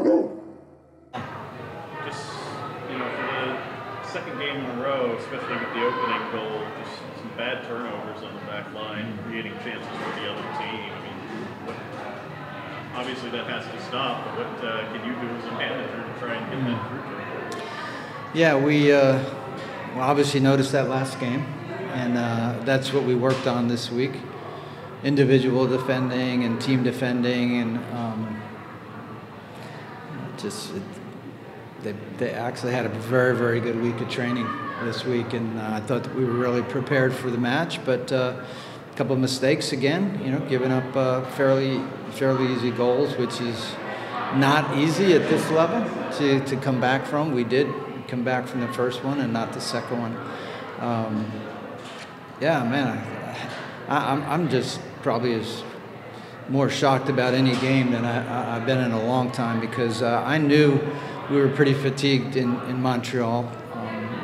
Just, you know, for the second game in a row, especially with the opening goal, just some bad turnovers on the back line, creating chances for the other team. I mean, obviously that has to stop, but what can you do as a manager to try and get that through? Yeah, we obviously noticed that last game, and that's what we worked on this week. Individual defending and team defending, and they actually had a very, very good week of training this week, and I thought that we were really prepared for the match, but a couple of mistakes again, you know, giving up fairly easy goals, which is not easy at this level to come back from. We did come back from the first one and not the second one. Yeah, man, I'm just probably as more shocked about any game than I've been in a long time, because I knew we were pretty fatigued in Montreal,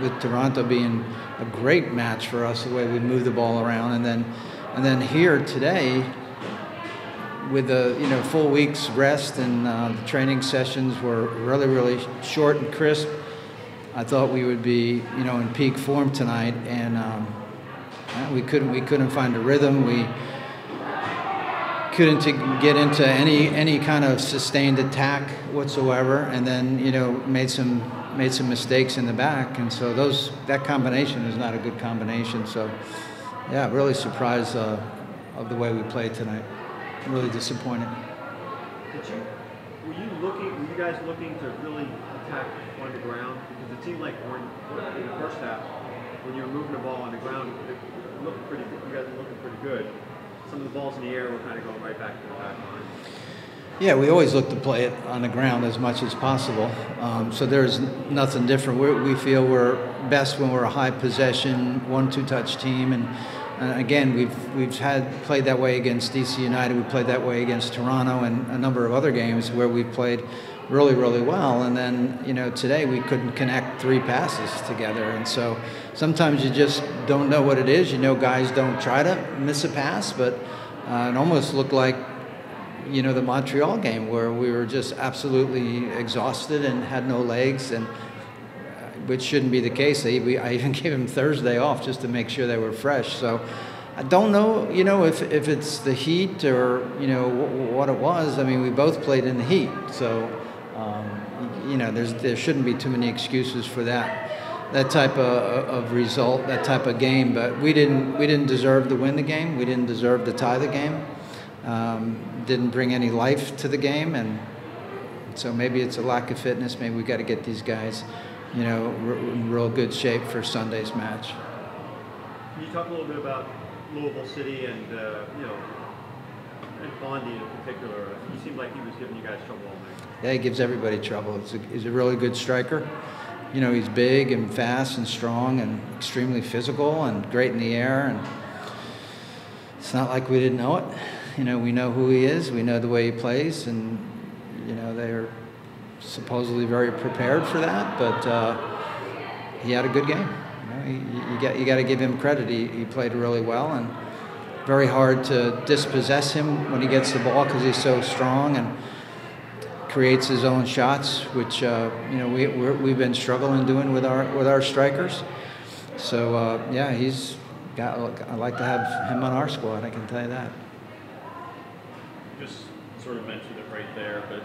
with Toronto being a great match for us, the way we moved the ball around, and then here today with a full week's rest, and the training sessions were really short and crisp. I thought we would be in peak form tonight, and we couldn't find a rhythm. We couldn't get into any kind of sustained attack whatsoever, and then made some mistakes in the back, and so that combination is not a good combination. So yeah, really surprised of the way we played tonight. Really disappointed. Were you guys looking to really attack on the ground? Because it seemed like in the first half, when you were moving the ball on the ground, it looked pretty good. You guys were looking pretty good. Some of the balls in the air were kind of going right back to the back line. Yeah, we always look to play it on the ground as much as possible. So there's nothing different. We feel we're best when we're a high possession, 1-2 touch team, and again, we've played that way against DC United. We played that way against Toronto, and a number of other games where we've played really well. And then today we couldn't connect 3 passes together, and so sometimes you just don't know what it is. Guys don't try to miss a pass, but it almost looked like the Montreal game, where we were just absolutely exhausted and had no legs, and which shouldn't be the case. I even gave him Thursday off just to make sure they were fresh. So I don't know, if it's the heat or what it was. I mean, we both played in the heat, so there shouldn't be too many excuses for that type of result, that type of game. But we didn't deserve to win the game. We didn't deserve to tie the game. Didn't bring any life to the game, and so maybe it's a lack of fitness. Maybe we got to get these guys in real good shape for Sunday's match. Can you talk a little bit about Louisville City and and Bondi in particular? He seemed like he was giving you guys trouble all night. Yeah, he gives everybody trouble. He's a really good striker. He's big and fast and strong and extremely physical and great in the air. And it's not like we didn't know it. We know who he is. We know the way he plays, and they're supposedly very prepared for that. But he had a good game. You got to give him credit. He played really well, and very hard to dispossess him when he gets the ball, because he's so strong and creates his own shots, which we've been struggling doing with our strikers. So yeah, I'd like to have him on our squad. I can tell you that. Just sort of mentioned it right there, but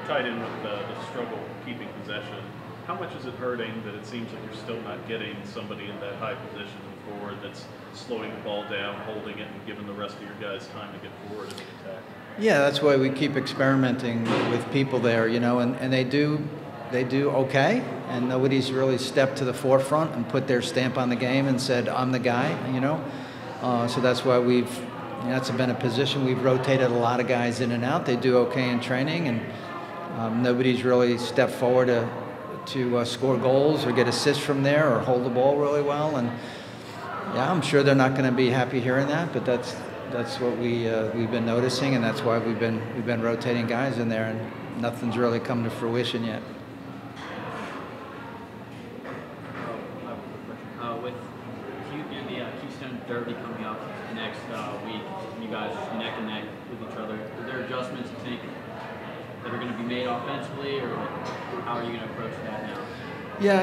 tied in with the struggle keeping possession, how much is it hurting that it seems like you're still not getting somebody in that high position forward that's slowing the ball down, holding it, and giving the rest of your guys time to get forward in the attack? Yeah, that's why we keep experimenting with people there, and they do okay, and nobody's really stepped to the forefront and put their stamp on the game and said, I'm the guy, so that's why that's been a position we've rotated a lot of guys in and out. They do okay in training, and nobody's really stepped forward to score goals or get assists from there or hold the ball really well. And yeah, I'm sure they're not going to be happy hearing that, but that's what we've been noticing, and that's why we've been rotating guys in there, and nothing's really come to fruition yet. With the Keystone Derby coming up next week, you guys neck and neck with each other. Are there adjustments you think that ever going to be made offensively, or how are you going to approach that now? Yeah,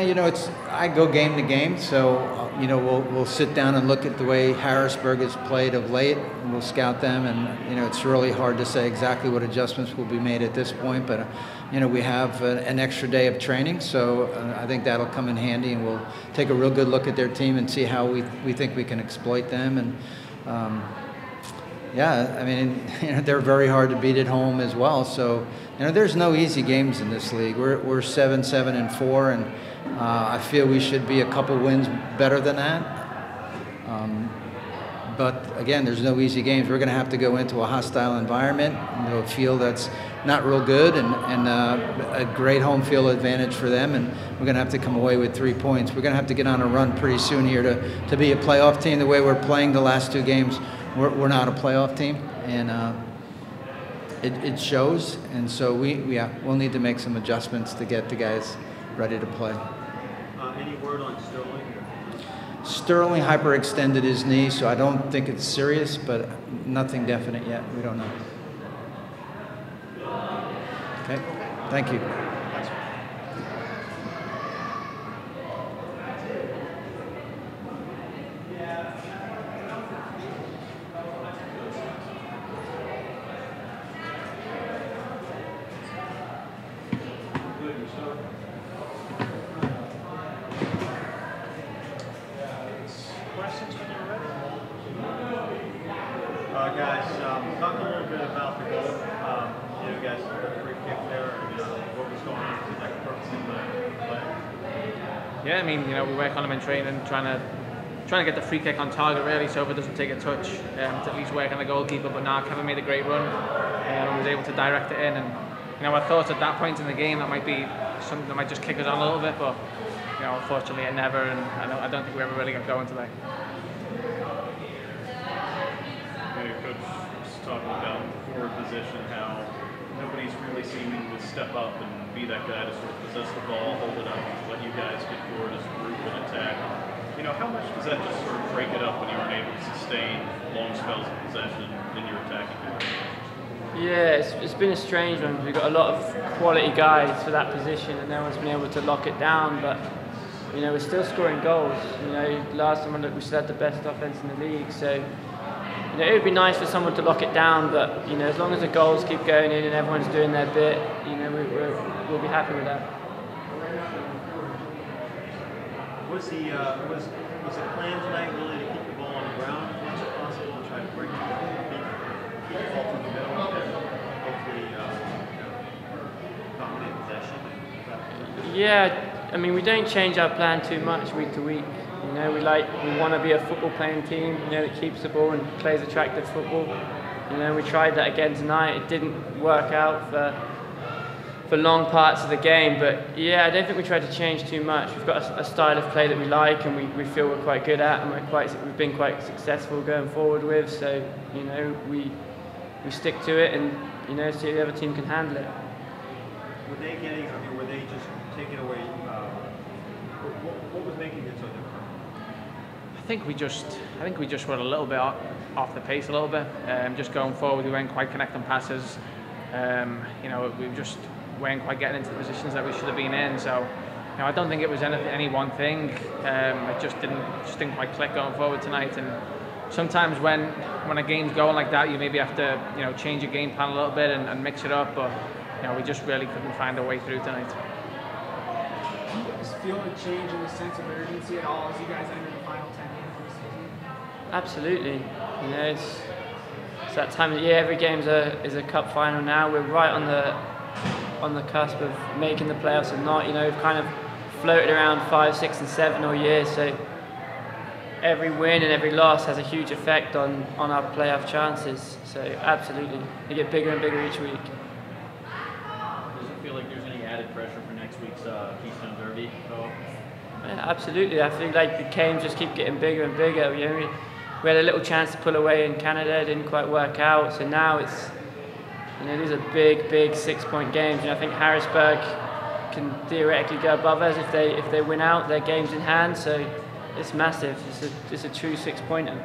I go game to game, so we'll sit down and look at the way Harrisburg has played of late, and we'll scout them, and it's really hard to say exactly what adjustments will be made at this point, but we have an extra day of training, so I think that'll come in handy, and we'll take a real good look at their team and see how we think we can exploit them, and yeah, I mean, they're very hard to beat at home as well. So, there's no easy games in this league. We're 7-4, and I feel we should be a couple wins better than that. But again, there's no easy games. We're going to have to go into a hostile environment, into a field that's not real good, and a great home field advantage for them. And we're going to have to come away with 3 points. We're going to have to get on a run pretty soon here to be a playoff team. The way we're playing the last 2 games, we're not a playoff team, and it shows. And so we'll need to make some adjustments to get the guys ready to play. Any word on Sterling? Sterling hyperextended his knee, so I don't think it's serious, but nothing definite yet. We don't know. Okay, thank you. Guys, talk a little bit about the goal. You guys got a free kick there, and what was going on with that purpose in the play? Yeah, I mean, we work on them in training, trying to get the free kick on target really, so if it doesn't take a touch, to at least work on the goalkeeper. But now Kevin made a great run and was able to direct it in. And I thought at that point in the game that might be something that might just kick us on a little bit, but unfortunately it never. And I don't think we ever really got going today. Coach was talking about the forward position, how nobody's really seeming to step up and be that guy to sort of possess the ball, hold it up, let you guys get forward as a group and attack. How much does that just sort of break it up when you aren't able to sustain long spells of possession in your attacking game? Yeah, it's been a strange one. We've got a lot of quality guys for that position, and no one's been able to lock it down. But we're still scoring goals. Last time I looked, we still had the best offense in the league. So it would be nice for someone to lock it down. But as long as the goals keep going in and everyone's doing their bit, we'll be happy with that. Was the plan tonight really to keep the ball on the ground as much as possible and try to break it down, keep the ball through the middle, and hopefully dominate possession? Yeah, I mean, we don't change our plan too much week to week. We want to be a football playing team, that keeps the ball and plays attractive football. We tried that again tonight. It didn't work out for long parts of the game, but yeah, I don't think we tried to change too much. We've got a style of play that we like and we feel we're quite good at, and we've been quite successful going forward with. So we stick to it and see if the other team can handle it. Were they just taking away? What was making it so different? I think we just were a little bit off the pace a little bit. Just going forward, we weren't quite connecting passes. We just weren't quite getting into the positions that we should have been in. So, I don't think it was any one thing. It just didn't quite click going forward tonight. And sometimes when a game's going like that, you maybe have to change your game plan a little bit and mix it up. But we just really couldn't find a way through tonight. Do you guys feel a change in the sense of urgency at all as you guys enter the final 10 games of the season? Absolutely. It's that time of the year. Every game is a cup final now. We're right on the cusp of making the playoffs and not. We've kind of floated around 5, 6, and 7 all year. So every win and every loss has a huge effect on our playoff chances. So absolutely, they get bigger and bigger each week. Does it feel like there's any added pressure for next week's Keystone Derby? Yeah, absolutely. I feel like the games just keep getting bigger and bigger. We had a little chance to pull away in Canada, it didn't quite work out. So now it's, these are big 6-point games. I think Harrisburg can theoretically go above us if they win out their games in hand. So it's massive. It's a true 6-pointer.